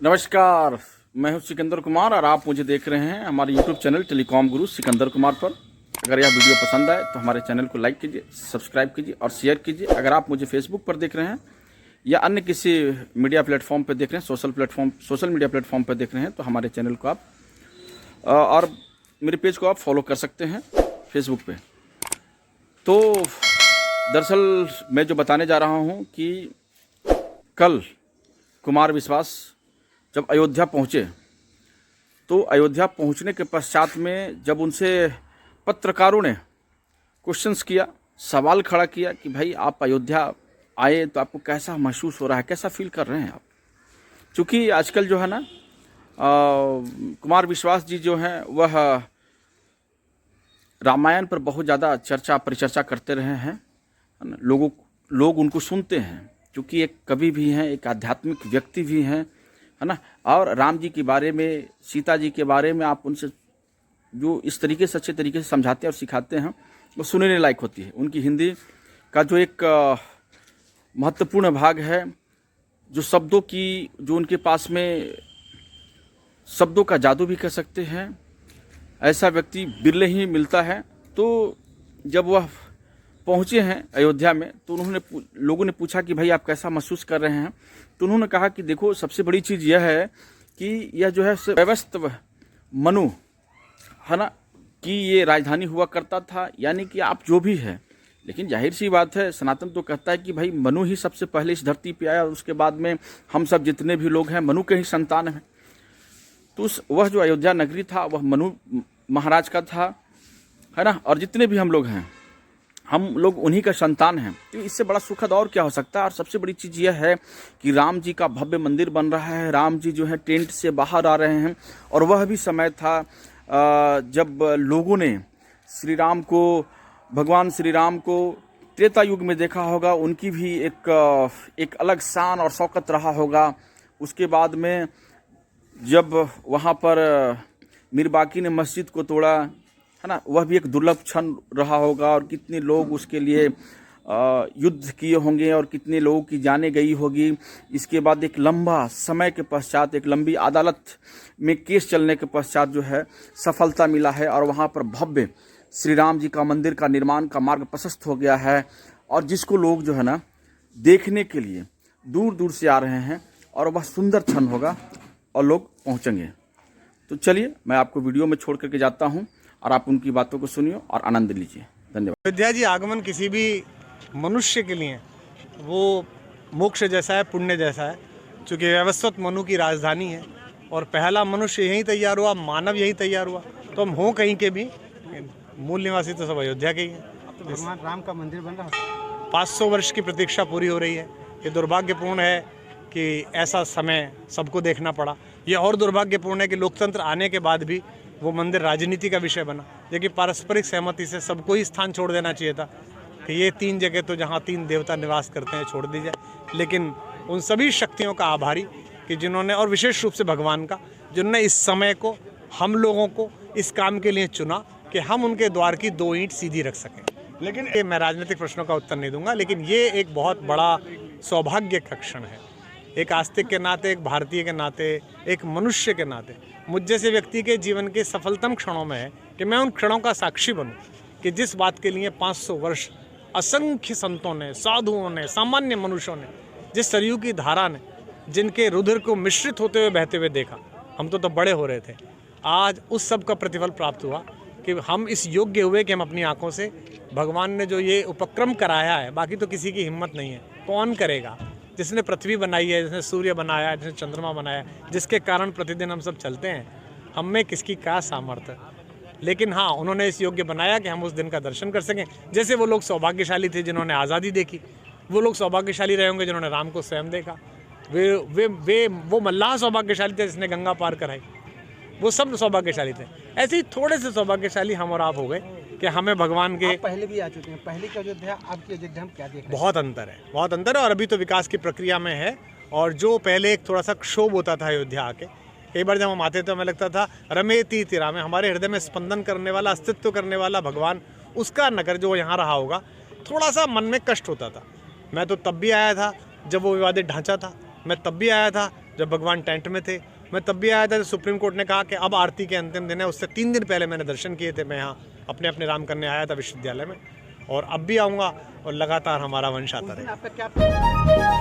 नमस्कार, मैं हूं सिकंदर कुमार और आप मुझे देख रहे हैं हमारे YouTube चैनल टेलीकॉम गुरु सिकंदर कुमार पर। अगर यह वीडियो पसंद आए तो हमारे चैनल को लाइक कीजिए, सब्सक्राइब कीजिए और शेयर कीजिए। अगर आप मुझे फेसबुक पर देख रहे हैं या अन्य किसी मीडिया प्लेटफॉर्म पर देख रहे हैं, सोशल मीडिया प्लेटफॉर्म पर देख रहे हैं, तो हमारे चैनल को आप और मेरे पेज को आप फॉलो कर सकते हैं फेसबुक पे। तो दरअसल मैं जो बताने जा रहा हूँ कि कल कुमार विश्वास जब अयोध्या पहुँचे तो अयोध्या पहुँचने के पश्चात में जब उनसे पत्रकारों ने क्वेश्चंस किया, सवाल खड़ा किया कि भाई आप अयोध्या आए तो आपको कैसा महसूस हो रहा है, कैसा फील कर रहे हैं आप। क्योंकि आजकल जो है ना कुमार विश्वास जी जो हैं वह रामायण पर बहुत ज़्यादा परिचर्चा करते रहे हैं। लोग उनको सुनते हैं क्योंकि एक कवि भी हैं, एक आध्यात्मिक व्यक्ति भी हैं, है ना। और राम जी के बारे में, सीता जी के बारे में आप उनसे जो इस तरीके से अच्छे तरीके से समझाते हैं और सिखाते हैं वो सुनने लायक होती है। उनकी हिंदी का जो एक महत्वपूर्ण भाग है, जो शब्दों की जो उनके पास में शब्दों का जादू भी कह सकते हैं, ऐसा व्यक्ति बिरले ही मिलता है। तो जब वह पहुँचे हैं अयोध्या में तो लोगों ने पूछा कि भाई आप कैसा महसूस कर रहे हैं। तो उन्होंने कहा कि देखो, सबसे बड़ी चीज़ यह है कि यह जो है व्यवस्थित मनु है ना, कि ये राजधानी हुआ करता था, यानी कि आप जो भी है। लेकिन जाहिर सी बात है, सनातन तो कहता है कि भाई मनु ही सबसे पहले इस धरती पे आया और उसके बाद में हम सब जितने भी लोग हैं मनु के ही संतान हैं। तो वह जो अयोध्या नगरी था वह मनु महाराज का था, है ना। और जितने भी हम लोग हैं, हम लोग उन्हीं का संतान हैं। तो इससे बड़ा सुखद और क्या हो सकता है। और सबसे बड़ी चीज़ यह है कि राम जी का भव्य मंदिर बन रहा है, राम जी जो है टेंट से बाहर आ रहे हैं। और वह भी समय था जब लोगों ने भगवान श्री राम को त्रेता युग में देखा होगा। उनकी भी एक अलग शान और शौकत रहा होगा। उसके बाद में जब वहाँ पर मीर बाकी ने मस्जिद को तोड़ा, है ना, वह भी एक दुर्लभ क्षण रहा होगा। और कितने लोग उसके लिए युद्ध किए होंगे और कितने लोगों की जानें गई होगी। इसके बाद एक लंबा समय के पश्चात, एक लंबी अदालत में केस चलने के पश्चात जो है सफलता मिला है और वहाँ पर भव्य श्री राम जी का मंदिर का निर्माण का मार्ग प्रशस्त हो गया है। और जिसको लोग जो है ना देखने के लिए दूर दूर से आ रहे हैं और वह सुंदर क्षण होगा और लोग पहुँचेंगे। तो चलिए, मैं आपको वीडियो में छोड़ करके जाता हूँ और आप उनकी बातों को सुनिए और आनंद लीजिए। धन्यवाद। अयोध्या जी आगमन किसी भी मनुष्य के लिए वो मोक्ष जैसा है, पुण्य जैसा है। चूँकि व्यवस्थित मनु की राजधानी है और पहला मनुष्य यहीं तैयार हुआ, मानव यहीं तैयार हुआ। तो हम हों कहीं के भी, मूल निवासी तो सब अयोध्या के ही हैं। तो भगवान राम का मंदिर बन रहा है। 500 वर्ष की प्रतीक्षा पूरी हो रही है। ये दुर्भाग्यपूर्ण है कि ऐसा समय सबको देखना पड़ा। ये और दुर्भाग्यपूर्ण है कि लोकतंत्र आने के बाद भी वो मंदिर राजनीति का विषय बना। जबकि पारस्परिक सहमति से सबको ही स्थान छोड़ देना चाहिए था कि ये 3 जगह तो जहाँ 3 देवता निवास करते हैं छोड़ दी जाए। लेकिन उन सभी शक्तियों का आभारी कि जिन्होंने, और विशेष रूप से भगवान का, जिन्होंने इस समय को, हम लोगों को इस काम के लिए चुना कि हम उनके द्वार की 2 ईंट सीधी रख सकें। लेकिन ये मैं राजनीतिक प्रश्नों का उत्तर नहीं दूंगा, लेकिन ये एक बहुत बड़ा सौभाग्य का क्षण है। एक आस्तिक के नाते, एक भारतीय के नाते, एक मनुष्य के नाते मुझ जैसे व्यक्ति के जीवन के सफलतम क्षणों में है कि मैं उन क्षणों का साक्षी बनूं कि जिस बात के लिए 500 वर्ष असंख्य संतों ने, साधुओं ने, सामान्य मनुष्यों ने, जिस सरयू की धारा ने, जिनके रुधिर को मिश्रित होते हुए बहते हुए देखा, हम तो बड़े हो रहे थे। आज उस सब का प्रतिफल प्राप्त हुआ कि हम इस योग्य हुए कि हम अपनी आंखों से भगवान ने जो ये उपक्रम कराया है, बाकी तो किसी की हिम्मत नहीं है, कौन करेगा। जिसने पृथ्वी बनाई है, जिसने सूर्य बनाया है, जिसने चंद्रमा बनाया है, जिसके कारण प्रतिदिन हम सब चलते हैं, हम में किसकी क्या सामर्थ्य। लेकिन हाँ, उन्होंने इस योग्य बनाया कि हम उस दिन का दर्शन कर सकें। जैसे वो लोग सौभाग्यशाली थे जिन्होंने आज़ादी देखी, वो लोग सौभाग्यशाली रहे होंगे जिन्होंने राम को स्वयं देखा। वो मल्लाह सौभाग्यशाली थे जिसने गंगा पार कराई। वो सब सौभाग्यशाली थे। ऐसे ही थोड़े से सौभाग्यशाली हम और आप हो गए कि हमें भगवान के, पहले भी आ चुके हैं, पहले की अयोध्या आपकी अयोध्या हम क्या देख रहे हैं? बहुत अंतर है, बहुत अंतर है। और अभी तो विकास की प्रक्रिया में है। और जो पहले एक थोड़ा सा क्षोभ होता था अयोध्या आके, कई बार जब हम आते थे हमें लगता था रमेती तिरा में, हमारे हृदय में स्पंदन करने वाला, अस्तित्व करने वाला भगवान, उसका नगर जो यहाँ रहा होगा, थोड़ा सा मन में कष्ट होता था। मैं तो तब भी आया था जब वो विवादित ढांचा था, मैं तब भी आया था जब भगवान टेंट में थे। मैं तब भी आया था, तो सुप्रीम कोर्ट ने कहा कि अब आरती के अंतिम दिन है, उससे 3 दिन पहले मैंने दर्शन किए थे। मैं यहाँ अपने अपने राम करने आया था विश्वविद्यालय में, और अब भी आऊँगा, और लगातार हमारा वंश आता उस दिन रहेगा। आपका क्या